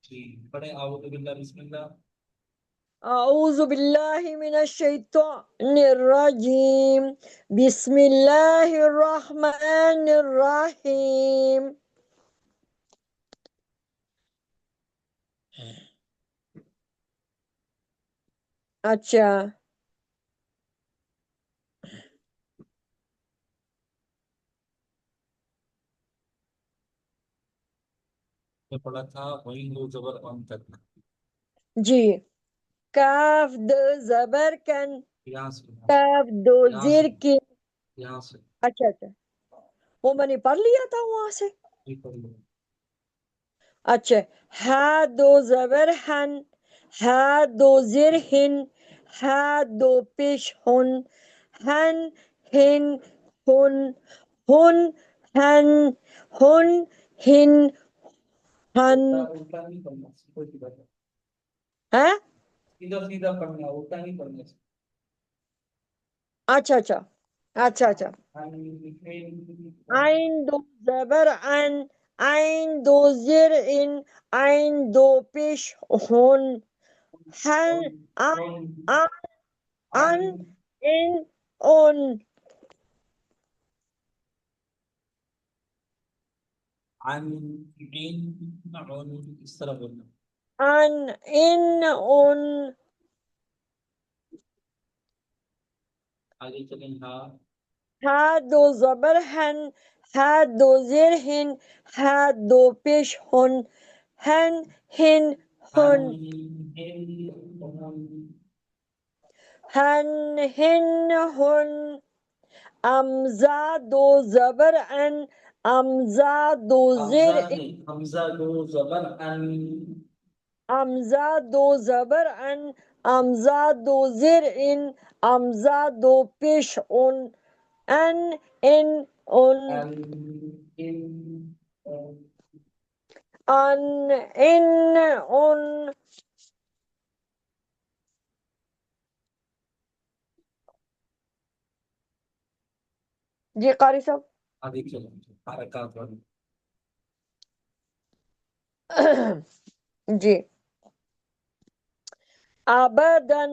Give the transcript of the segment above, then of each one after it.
جی پڑھے اعوذ باللہ بسم اللہ. اعوذ باللہ من الشیطان الرجیم بسم اللہ الرحمن الرحیم. اچھا میں پڑھا تھا وہیں دو زبر ان تک. جی کاف دو زبر کن یہاں سے کاف دو یہاں زیر سے کی. یہاں سے اچھا اچھا وہ میں نے پڑھ لیا تھا وہاں سے. یہ پڑھ لو. اچھا ہا دو زبر ہن ہا دو زیر ہن ہا دو پیش ہن ہن ہن ہن ہن ہن ہن ہن. الٹا نہیں پڑھنا سیدھا سیدھا پڑھنا. ہاں سیدھا سیدھا پڑھنا الٹا نہیں پڑھنا. اچھا اچھا اچھا اچھا عین دو زبر ان عین دو زیر ان عین دو پیش ہن ہن ان ان اون. عن عن اس طرح بولنا. ان ان اون. آگے چلیں. ہاں ہا دو زبر ہن ہا دو زیر ہن ہا دو پیش ہن ہن ہن ہن ہن ہن ہن. امزا دو زبر ان امزا دو زیر حمزہ نہیں حمزہ دو زبر ان. امزا دو زبر ان امزا دو زیر ان امزا دو پیش ان ان ان ان ان ان ان. جی قاری صاحب. آگے چلیں حرکات والی. جی ابدن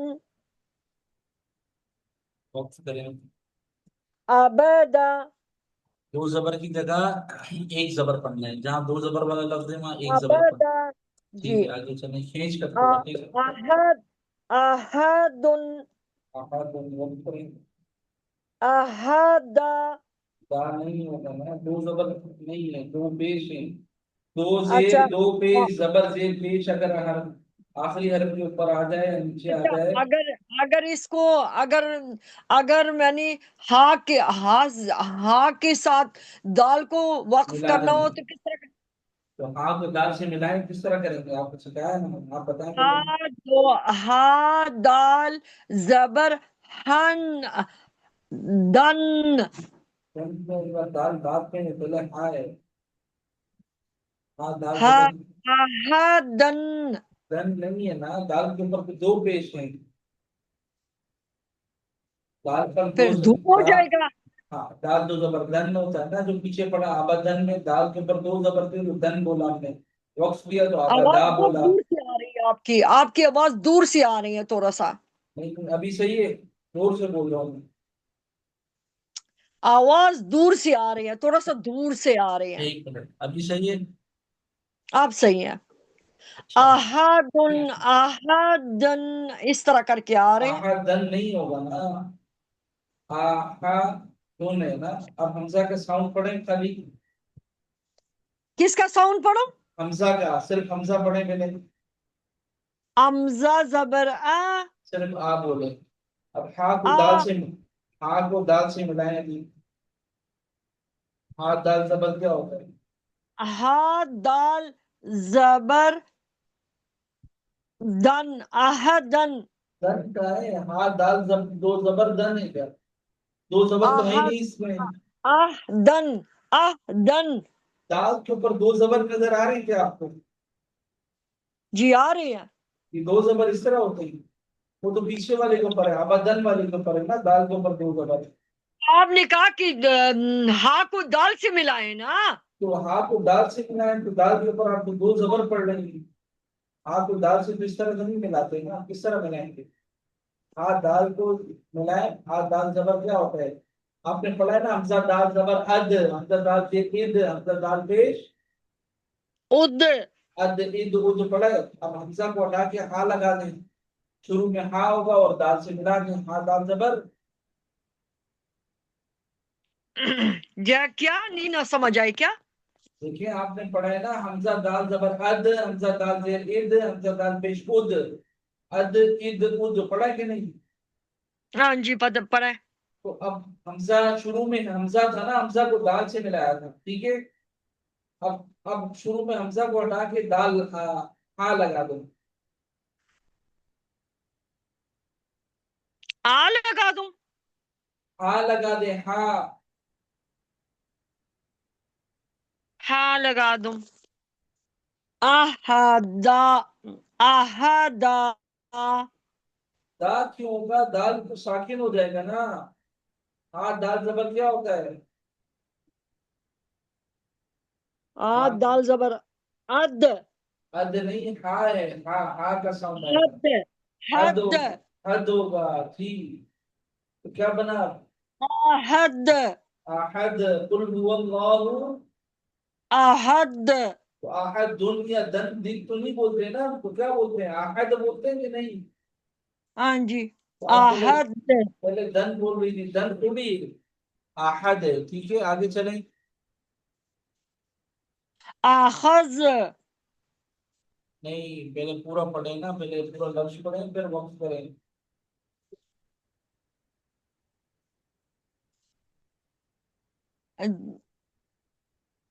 وقت کریں. ابدا دو زبر کی جگہ ایک زبر پڑھنا ہے. جہاں دو زبر والا لفظ ہے وہاں ایک زبر پڑھنا ابدا. ہے. جی ٹھیک ہے آگے چلیں. کھینچ کر تھوڑا ٹھیک ہے. احد احد آہاد وقت کریں. احد. دا نہیں ہوگا نا دو زبر نہیں ہے دو پیش ہیں. دو زیر اچھا دو پیش زبر زیر پیش اگر آخری حرف کے اوپر آ جائے نیچے آ اچھا جائے. اگر اگر اس کو اگر اگر میں نے ہا کے ہا کے ساتھ دال کو وقف ملا کرنا دیں ہو گے تو کس طرح تو ہاں کو دال سے ملائیں کس طرح کریں گے. آپ کو سکھایا نا آپ بتائیں ہا پہلے. دو ہا دال زبر ہن دن. دال بات میں ہے پہلے ہاں ہے. ہاں دال ہا زبر ہا دن. دن نہیں ہے نا. دال کے اوپر تو دو پیش ہیں. دال پر دو پھر دھوپ ہو دال. جائے گا. ہاں دال دو زبر دن ہوتا ہے نا جو پیچھے پڑا آبادن میں دال کے اوپر دو زبر تھے تو دن بولا ہم نے. وقت دیا تو آواز آبادا بہت بولا. دور سے آ رہی ہے آپ کی آواز دور سے آ رہی ہے تھوڑا سا. نہیں ابھی صحیح ہے. زور سے بول رہا ہوں میں. آواز دور سے آ رہی ہے تھوڑا سا دور سے آ رہی ہے. ایک منٹ ابھی صحیح ہے. آپ صحیح ہے. اچھا احدن احدن اس طرح کر کے آ رہے ہیں. آہا دن نہیں ہوگا نا. آہا دون ہے نا. اب حمزہ کا ساؤنڈ پڑھیں خالی. کس کا ساؤنڈ پڑھو. حمزہ کا صرف حمزہ پڑھیں پہلے. امزا زبر صرف آ بولے. اب ہاں کو آ دال سے ہاں کو دال سے ملائیں ابھی. ہاں دال زبر کیا ہوتا ہے. ہا دال زبر دن احدن. دن کا ہے. ہاں دال دو زبر دن ہے کیا. دو زبر تو ہے ہی احد نہیں اس میں. احدن احدن. دال کے اوپر دو زبر نظر آ رہی ہیں کیا آپ کو. جی آ رہی ہے. یہ دو زبر اس طرح ہوتے ہیں. وہ تو پیچھے والے کے اوپر ہے. آبادن والے کے اوپر ہے نا. دال کے اوپر دو زبر. آپ نے کہا کہ ہا کو دال سے ملائے نا. تو ہاں کو دال سے ملائیں تو دال کے اوپر آپ کو دو زبر پڑ رہی ہیں. ہاں تو دال سے تو اس طرح تو نہیں ملاتے نا، کس طرح ملائیں گے؟ ہاں دال کو ملائیں، ہاں دال زبر کیا ہوتا ہے؟ آپ نے پڑھا ہے نا، حمزہ دال زبر اد، حمزہ دال پہ اد، حمزہ دال پیش اد اد اد اد پڑھا ہے۔ اب حمزہ کو ہٹا کے ہاں لگا دیں، شروع میں ہاں ہوگا اور دال سے ملا دیں، ہاں دال زبر۔ کیا نہیں نہ سمجھ آئی کیا؟ دیکھیں آپ نے پڑھا ہے نا، حمزہ دال زبر اد، حمزہ دال زیر اد، حمزہ دال پیش اد، اد اد اد پڑھا ہے کہ نہیں؟ ہاں جی پڑھا ہے۔ تو اب حمزہ شروع میں حمزہ تھا نا، حمزہ کو دال سے ملایا تھا، ٹھیک ہے؟ اب شروع میں حمزہ کو ہٹا کے دال ہاں لگا دو، آ لگا دوں؟ ہاں لگا دے، ہاں ہاں لگا دوں۔ احدا احدا دا کیوں ہوگا؟ دال تو ساکن ہو جائے گا نا، ہاں دال زبر کیا ہوتا ہے؟ ہاں دال زبر اد اد نہیں، ہاں ہے، ہاں ہاں کا ساؤنڈ آئے گا، حد حد حد حد ہوگا، ٹھیک تو کیا بنا؟ احد احد قل هو اللہ، احد تو احد دن یا دن دن تو نہیں بولتے نا، تو کیا بولتے ہیں؟ احد بولتے ہیں کہ نہیں؟ ہاں جی تو آپ احد پہلے دن بول رہی تھی، دن تھوڑی احد ہے، ٹھیک ہے آگے چلیں۔ اخذ نہیں پہلے پورا پڑھیں نا، پہلے پورا لفظ پڑھیں پھر وقف کریں۔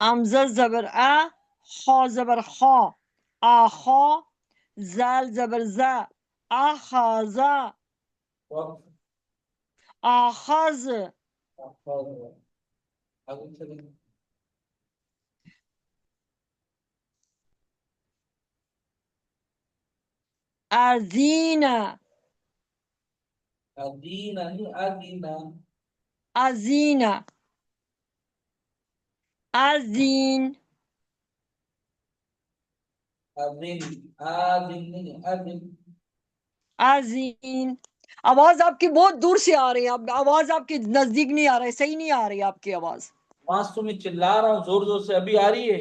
امزہ زبر ا، خا زبر خا، آخا، زال زبر زا، اخذا، وقف آخذ، آگے چلیں۔ ازینہ ادینہ نہیں، ادینہ، ازینہ ازین ادین، ادین نہیں، ادین۔ ازین آواز آپ کی بہت دور سے آ رہی ہے، آواز آپ کی نزدیک نہیں آ رہی، صحیح نہیں آ رہی آپ کی آواز۔ پانچ تو میں چلا رہا ہوں زور زور سے، ابھی آ رہی ہے؟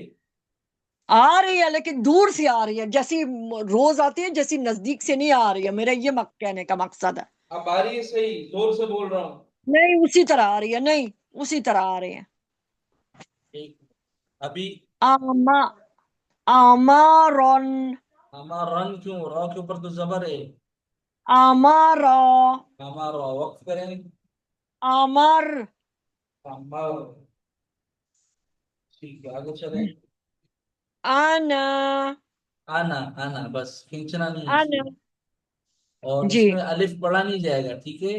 آ رہی ہے لیکن دور سے آ رہی ہے، جیسی روز آتی ہے جیسی نزدیک سے نہیں آ رہی ہے، میرا یہ کہنے کا مقصد ہے۔ اب آ رہی ہے صحیح؟ زور سے بول رہا ہوں۔ نہیں اسی طرح آ رہی ہے، نہیں اسی طرح آ رہی ہے۔ ٹھیک، ابھی آما آمارن ہمارا رن کیوں؟ را کے اوپر تو زبر ہے، آمارا ہمارا وقف کریں، آمر ہمار، ٹھیک ہے آگے چلیں۔ آنا آنا، آنا بس، کھینچنا نہیں ہے اس آنا میں، اور جی اس میں الف پڑھا نہیں جائے گا، ٹھیک ہے؟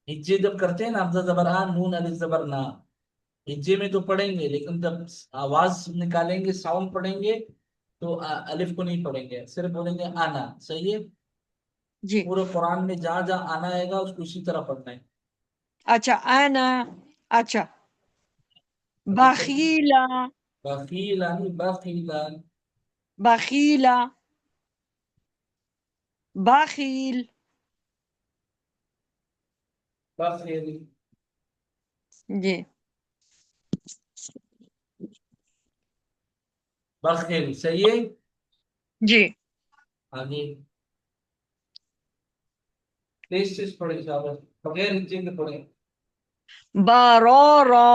ہجے جب کرتے ہیں نا، حمزہ زبر آ، نون الف زبر نا، ہجے میں تو پڑھیں گے لیکن جب آواز نکالیں گے، ساؤنڈ پڑھیں گے تو الف کو نہیں پڑھیں گے، صرف بولیں گے آنا، صحیح ہے؟ جی پورے قرآن میں جہاں جہاں آنا آئے گا اس کو اسی طرح پڑھنا ہے۔ اچھا آنا اچھا ابھی چلیے، بخیلا بخیلا نہیں، بخیلا، بخیلا بخیل بخیل، جی بخیل، صحیح ہے؟ جی آگے تیز تیز پڑھے صاحب، بغیر ہجے کے پڑھے۔ بارورا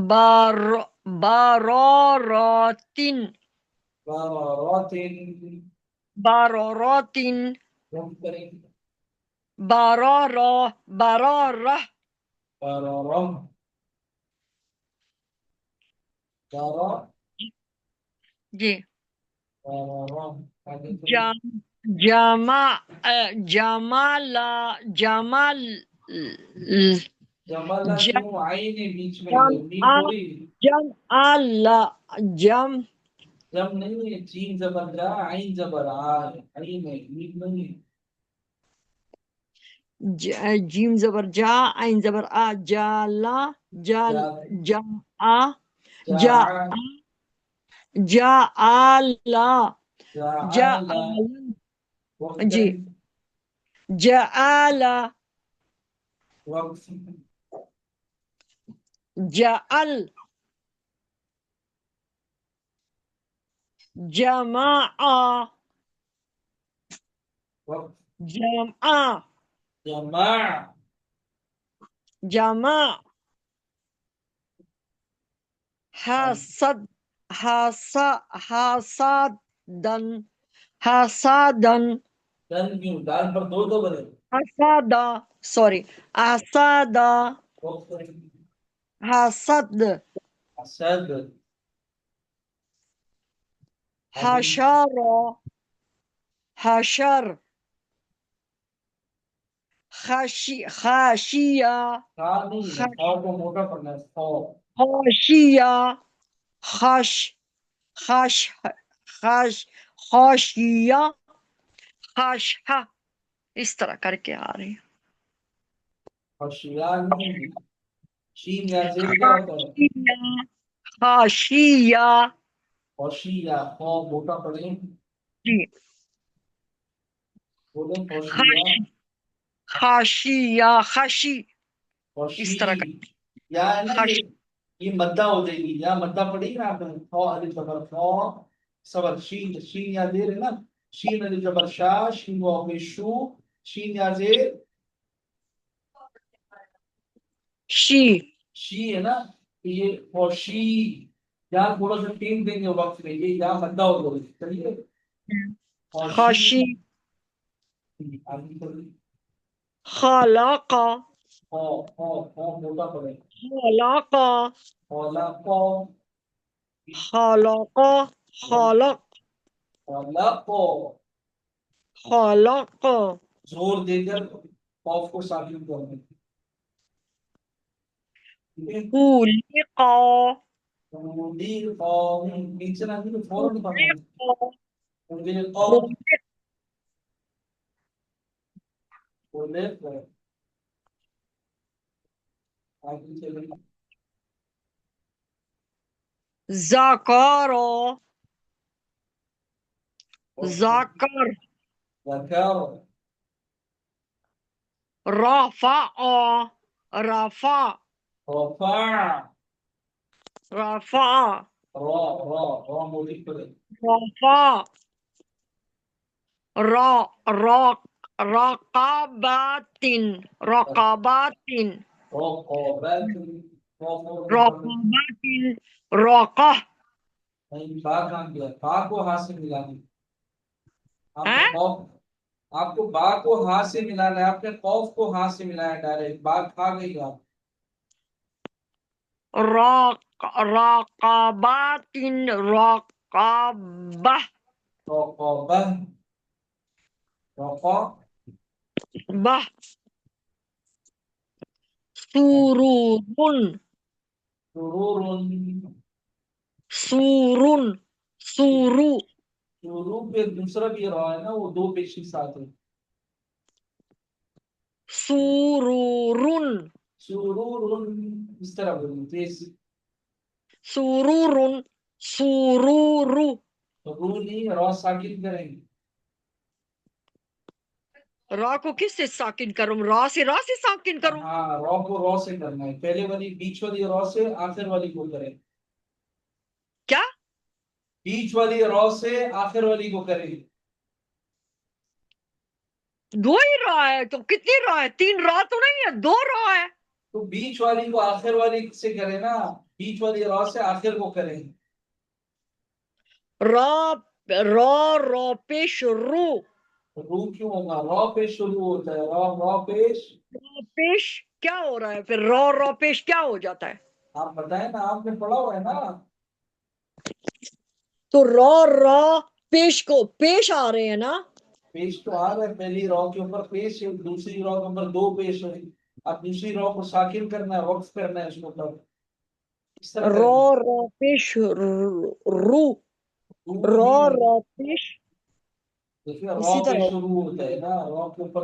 بار باروراتن باراتن، باروراتن وقف کریں، بارورا بارورہ بارارم، بارا، جی بارارم، آگے چلیے۔ جام جامع جامالا جمال جمالہ کیوں؟ آئین ہے بیچ میں، جم میم تھوڑی، جم جم جم نہیں ہے، جیم زبر جا، عین زبر آ ہے، عین ہے، میم نہیں ہے۔ جیم زبر جا عین زبر آ جالا جال جا آ جا جا، جا آلا جا جعل، آل وقت جی کریں. جعل وقت. جعل جمع وقت. جمع جمع. جمع حسد حسادن حسادن دن کیوں دال پر دو دو بنے. حسادا سوری حسادا وقت کریں. حسد اسد. ابھی. حشر حشر خاشیہ کھا نہیں ہے کھاؤ کو موٹا پڑنا ہے کھاؤ. خاشیہ خش خش خش خاشیہ خاشہ اس طرح کر کے آ رہی ہے ہوشیار نہیں. شین یا زیر کیا ہوتا ہے. خاشیہ خاشیہ ہوشیا خو موٹا پڑے. جی بولیں ہوشیا. خاشیہ خشی اس ہوشی. طرح کا یا ہے نا خش یہ مدہ ہو جائے گی یا مدہ پڑے گی نا آپ نے خو علی زبر خو صبر شین شین یا زیر ہے نا. شین علی زبر شا شین واو پہ شو شین یا زیر شی شی ہے نا. تو یہ ہوشی یا تھوڑا سا ٹیم دیں گے وقت میں یہ یا مدہ ہو جائے گی. چلیے ہوشی. خاشی آگے چلیے. خلق خو موٹا پڑے. خلق خولا خو. خلق خلق خولا خو. خلق زور دے کر خوف کو ساکن کرنے. خلق نیچے نہ تو فوراً پڑھنا ہے. خلق ذکر ذکر ذکر. رفع رفع رفع. رفع را موٹی پڑے. رفع را را رقبات رقبات رقابت. رقبات رقہ نہیں با کہاں گیا با کو ہاتھ سے ملانا. آپ نے ہے خوف آپ کو با کو ہاتھ سے ملانا ہے. آپ نے خوف کو ہاتھ سے ملایا ڈائریکٹ با کھا گئی آپ. رقبات رقبہ رقابہ. رقا. بہ سرور سرور. سورن سورو شروع پہ دوسرا بھی رہا ہے نا وہ دو پیشی ساتھ ہے. سرورن سرور. اس طرح بولیں تیز. سرور سرور رو نہیں را ساکن کریں گے. را کو کس سے ساکن کروں را سے ساکن کروں ہاں را کو را سے کرنا ہے. پہلے والی بیچ والی را سے آخر والی کو کریں. کیا بیچ والی را سے آخر والی کو کریں. دو ہی را ہے تو کتنی را ہے تین را تو نہیں ہے دو را ہے تو بیچ والی کو آخر والی سے کریں نا. بیچ والی را سے آخر کو کریں. را را را پیش رو رو کیوں ہوگا را پہ شروع ہوتا ہے. را پیش. را پیش کیا ہو رہا ہے پھر را پیش کیا ہو جاتا ہے آپ بتائیں نا آپ نے پڑھا ہوا ہے نا. تو را پیش کو پیش آ رہے ہیں نا پیش تو آ رہا ہے. پہلی را کے اوپر پیش ہے دوسری را کے اوپر دو پیش ہے. اب دوسری را کو ساکن کرنا ہے وقف کرنا ہے اس کو تب اس طرح کریں گے. را پیش رو رو نہیں. را پیش دیکھیے را اسی پہ طرح شروع ہوتا ہے نا را کے اوپر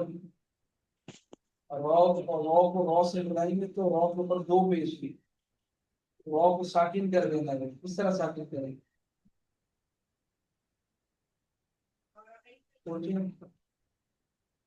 را کو را سے ملائیں گے تو را کے اوپر دو پیش کی را کو ساکن کر دینا ہے. کس طرح ساکن کریں گے. سوچیے.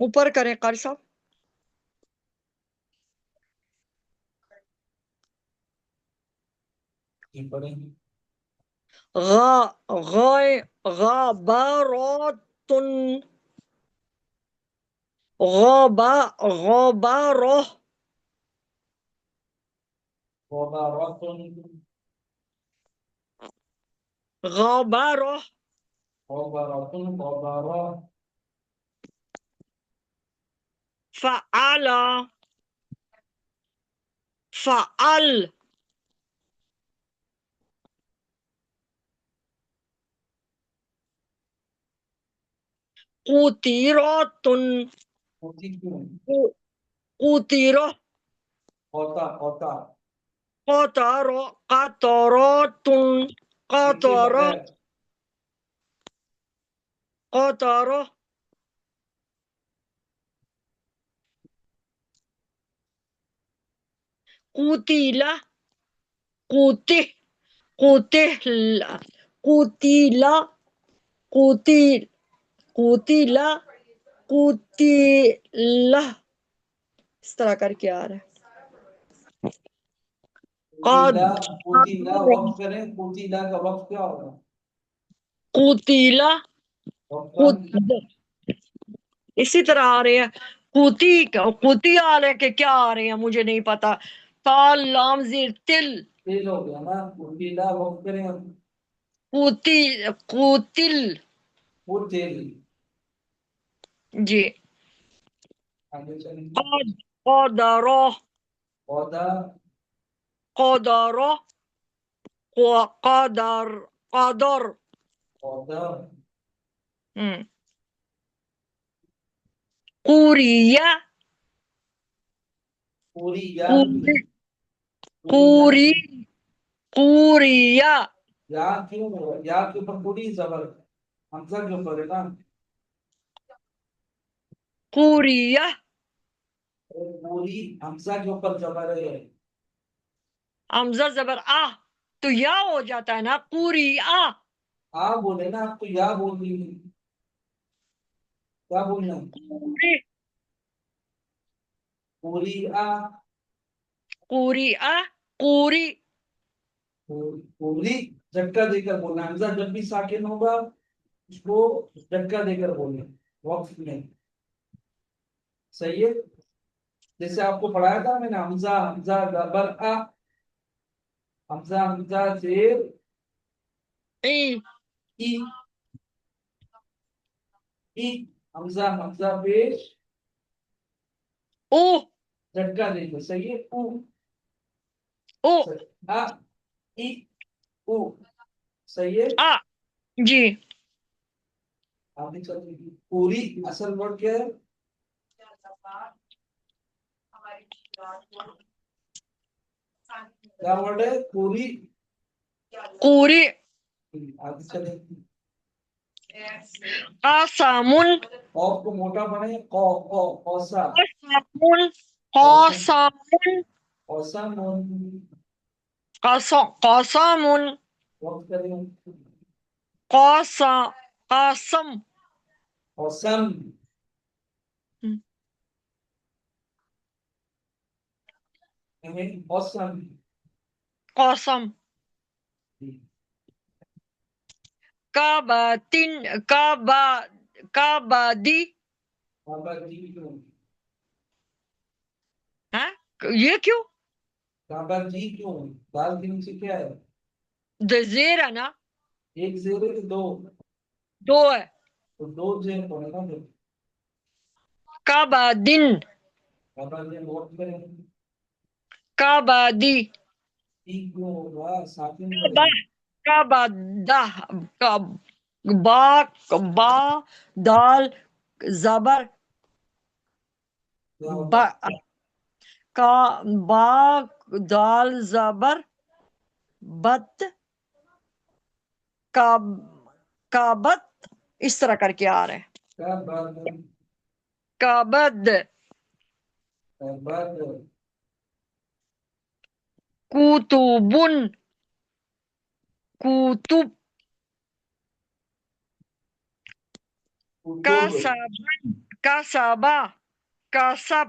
اوپر کریں قاری صاحب. جی پڑھیں. غا غائے غبارات غبارہ غبارات. غبارہ غبارات. غبارة. فعل فعل قطرات ہوتی کیوں؟ قطرہ ہوتا ہوتا. قطر قطرات لکھے قطرات بغیر. قطرہ قتل قتل قتل قتل قتل قتل قتل اس طرح کر کے آ رہا ہے. قتیلا. قتیلا وقف کریں. قتیلا کا وقف کیا ہوگا؟ قتل وقف. اسی طرح آ رہے ہیں. قوتی آ رہے کہ کیا آ رہے ہیں مجھے نہیں پتا. تال لام زیر تل تیز ہو گیا نا. قتیلا وقف کریں. قوتی قتل قتل. جی. آگے چلیں. قدر پودا. قدر قدر قدر پودا. قوریہ پوری یا. قوری پوری یا. قوریہ یا کیوں؟ یا کے اوپر پوری زبر حمزہ کے اوپر ہے نا. قوریہ پوری حمزہ کے اوپر زبر ہے. حمزہ زبر آ تو یا ہو جاتا ہے نا. قوریہ آ بولے نا. آپ تو یا بول رہی ہیں. کیا بولنا ہے؟ قوری پوری آ. قوریہ قوری پوری جھٹکا دے کر بولنا. حمزہ جب بھی ساکن ہوگا اس کو جھٹکا دے کر بولنا وقف میں. صحیح ہے. جیسے آپ کو پڑھایا تھا میں نے. حمزہ حمزہ زبر آ. حمزہ حمزہ زیر ای ای. ای. حمزہ حمزہ پیش او جھٹکا دے کر. صحیح ہے. او. او آ ای او. صحیح ہے. آ جی. آگے چلتے ہیں. پوری اصل ورڈ کیا ہے؟ کیا ورڈ ہے؟ پوری. قوری آگے چلیں. قاسمون قوف کو موٹا بنائیں. قو قو قوسا. قاسمون قاسمون قوسا. قاسمون وقت کریں. قاسم قوسم. قوسم. قاسم کعبتن کعبدی بابا جی کیوں؟ ہاں یہ کیوں؟ بابا جی کیوں؟ دال کے نیچے کیا ہے؟ زیر ہے نا. ایک زیر ہے کہ دو؟ دو ہے. تو دو زیر پڑے نا پھر. کعبدن بابا جی وقت کریں. کعبدی ٹھیک کیوں ہوگا؟ ساکن پڑے. کعبدہ با با دال زبر کیا ہوگا؟ با کا با دال زبر بت کابت اس طرح کر کے آ رہے ہیں. کیا بات ہے؟ کابد بات کوتبن کوتب کتب. کاسبن kasaba, kasab,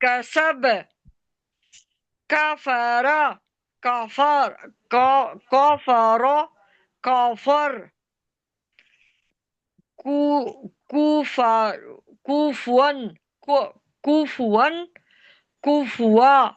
kasab, kafara, kafar, kafara, kafar, kufa, kufuan, kufuan, kufwa,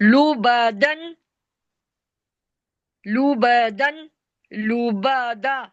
lubadan, lubadan, lubada,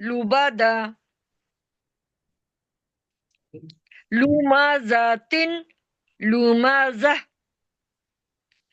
lubada, lumazatin, lumazah,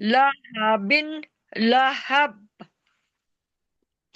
lahabin, lahab.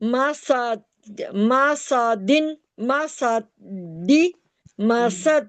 masad, masadin, masadi, masad,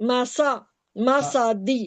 masa, masadi.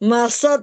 masad,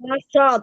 masad,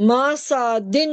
masadin,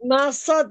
masad,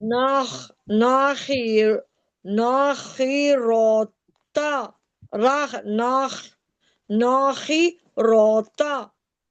nakh, nakhir, nakhirota, rakh, nakhirota,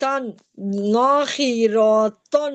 tan, nakhiroton,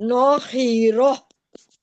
nakhiroh,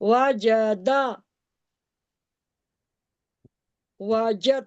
wajada, wajad,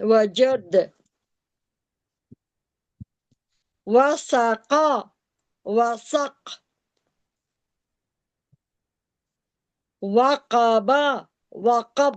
wajad, wasaqa, wasaq, waqaba, waqab,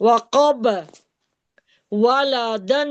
waqab, waladan,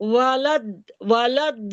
walad, walad.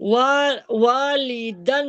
Walidan,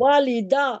walida,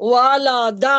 walada,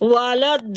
walad,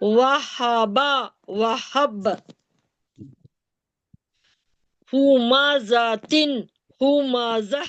wahaba, wahab, humazatin, humazah,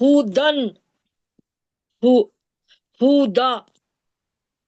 hudan, huda,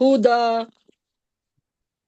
huda.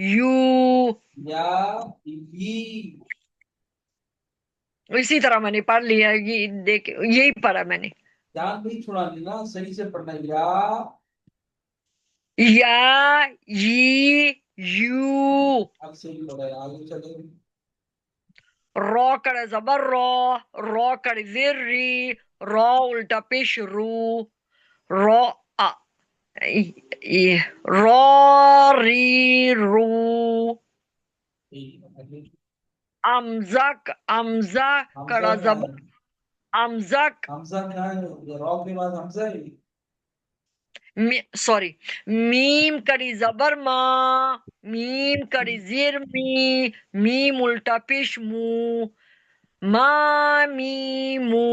You. یا بھی. اسی طرح میں نے پڑھ لیا یہ دیکھ یہی پڑھا میں نے. جان نہیں چھڑانی نا، صحیح سے پڑھنا ہے. یا یا یو. اب صحیح پڑھا ہے، آگے چلے. رو کرے زبر رو کرے زیر ری، رو الٹا پیش رو، رو آ رو ری رو. امزک امزا حمزہ کڑا کہاں ہے؟ زبر امزک. حمزہ کہاں ہے؟ رو کے بعد حمزہ ہے. سوری، میم کڑی زبر میم کڑی زیر میم الٹا پیش ما می مو.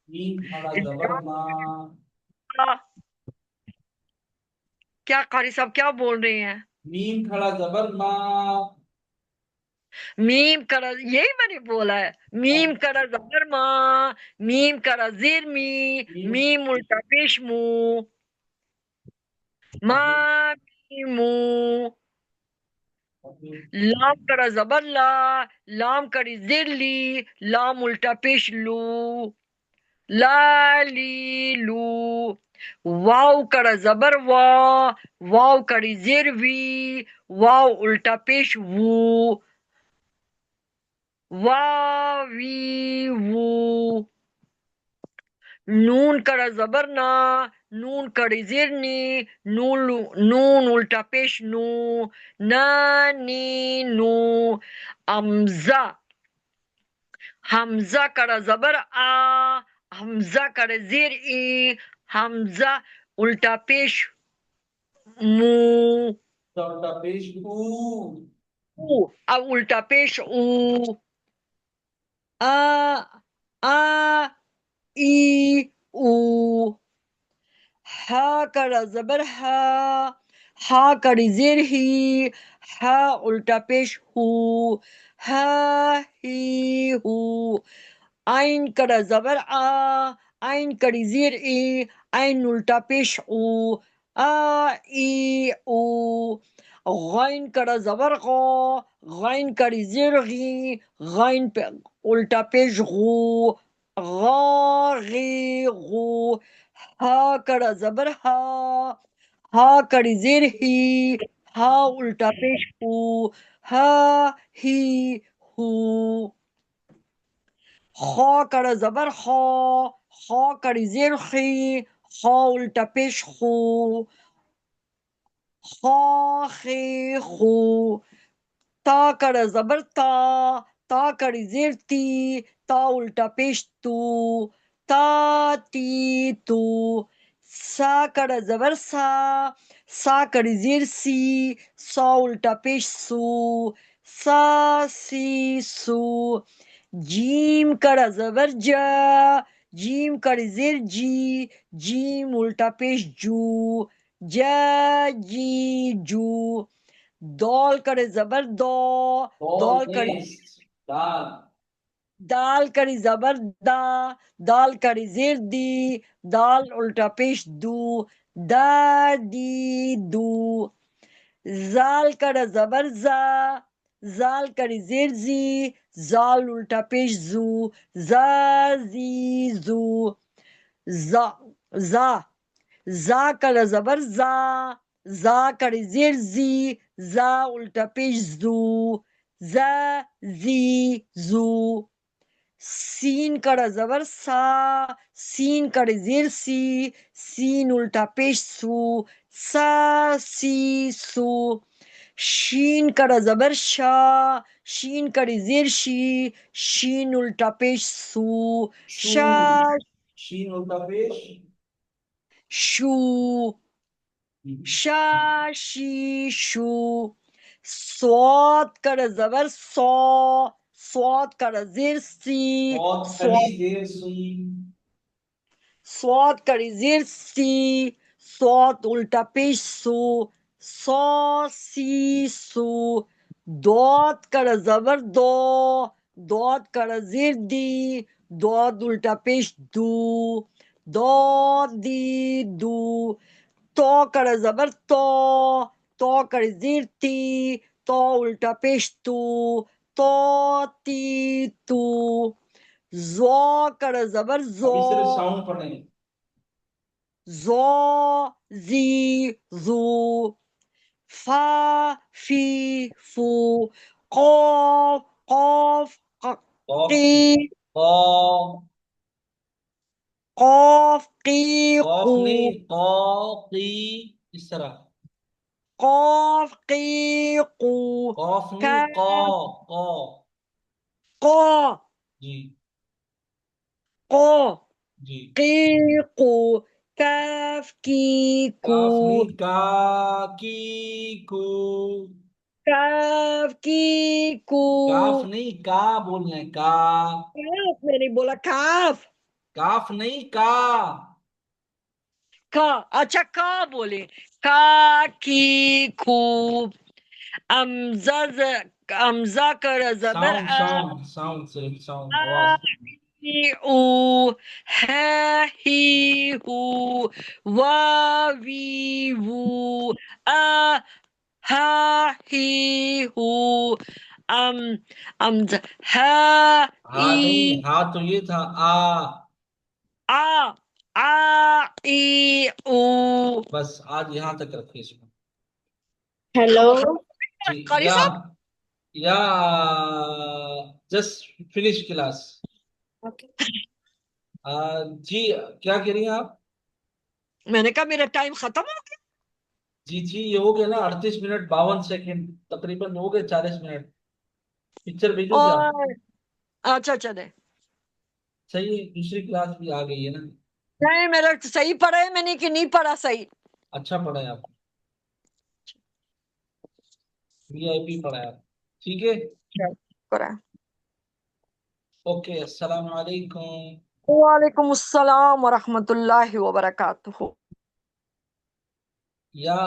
میم کھڑا زبر ماں. کیا قاری صاحب کیا بول رہے ہیں؟ میم کھڑا زبر ماں. میم کرا یہی میں نے بولا ہے. میم کرا زبر میم کرا زیر میم میم الٹا پیش ما می مو. لام کرا زبر لام کری زیر لام الٹا پیش لا لی لو. واو کرا زبر واو کری زیر واو الٹا پیش واوی وو. نون کرا زبر نون کڑی زیر نون الٹا پیش نی نو. امزا حمزہ کرا زبر حمزہ کرا زیر حمزہ الٹا پیش مو. چوٹا پیش او. اب الٹا پیش آ آ ای او. ہا کرا زبر ہا کڑی زیر ہا الٹا پیش ہا ہی ہو. آئین کرا زبر آئین کڑی زیر آئین الٹا پیش آ ای او. غین کرا زبر غین کڑی زیر غین الٹا پیش غا غی غو. ہا کڑا زبر ہا کڑی زیر ہا الٹا پیش ہا ہی ہو. خا کڑا زبر خا کڑی زیر خا الٹا پیش خا خی خو. تا کڑا زبر تا کڑی زیر تا الٹا پیش تا تی تو. سا کڑا زبر سا کڑی زیر سا الٹا پیش سا سی سو. جیم کڑا زبر جیم کڑی زیر جیم الٹا پیش جا جی جو. دال کڑے زبر دال کڑی دال. دال کڑی زبر دال کڑی زیر دال الٹا پیش دا دی دو. زال کڑا زبر زال کڑی زیر زال الٹا پیش زا زی زو. زا کڑا زبر زا کڑی زیر زا الٹا پیش زا زی زو. سین کڑا زبر سین کڑی زیر سین الٹا پیش سا سی سو. شین کڑا زبر شین کڑی زیر شین الٹا پیش شو. شا شین الٹا پیش شو. شا شی شو. سواد کڑا زبر سواد کڑا زیر بہت کڑی سواد دیر سوئی. سواد کڑی زیر سواد الٹا پیش سو سی سو. دوات کڑا زبر دوات کڑا زیر دوات الٹا پیش دو دی دو. تو کڑا زبر تو کر زیر تی، تو الٹا پیش تو، تو تی تو، زو کر زبر زو، ابھی صرف ساؤنڈ پڑھیں گے. زو زی زو، فا فی فو، قوف قوف قوف قی، قوف قوف قی قوف قو، نہیں قو قی اس طرح. قوف قی قو، قوف نہیں کاف قو. قو، جی قو جی. قی قو، کاف کی کو، کاف نہیں کا کی کو. کاف کی کو، کاف نہیں کا بولنا ہے کا. کاف میں نہیں بولا، کاف کاف نہیں کا. کا، اچھا کا بولے، کا کی کو، امزہ امزہ کر زبر ساؤنڈ آ، ساؤنڈ ساؤنڈ صرف ساؤنڈ آواز. ای او، ہے ہی ہو، وا وی وو، آ ہا ہی ہو، ام امز ہا ہاں ای، نہیں ہاں تو یہ تھا آ. آ آ ای او. بس آج یہاں تک رکھیے اس کو. ہیلو. جی قاری یا صاحب یا جسٹ فنش کلاس. جی کیا کہہ رہی ہیں آپ؟ میں نے کہا میرا ٹائم ختم ہو گیا. جی جی یہ ہو گیا نا 38 منٹ 52 سیکنڈ تقریباً ہو گئے 40 منٹ. پکچر بھیجو کیا؟ اور اچھا چلے، صحیح ہے دوسری کلاس بھی آ گئی ہے نا. نہیں میرا صحیح پڑھا ہے میں نے کہ نہیں پڑھا صحیح؟ اچھا پڑھا ہے آپ. وی آئی پی پڑھا ہے آپ. ٹھیک ہے. پڑھا ہے. اوکے السلام علیکم. وعلیکم السلام ورحمۃ اللہ وبرکاتہ. یا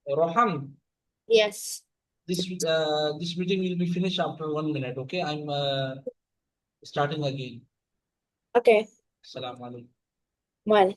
روحم. Yes. This meeting will be finished after 1 minute. Okay, I'm starting again. Okay. Assalamu alaikum. One.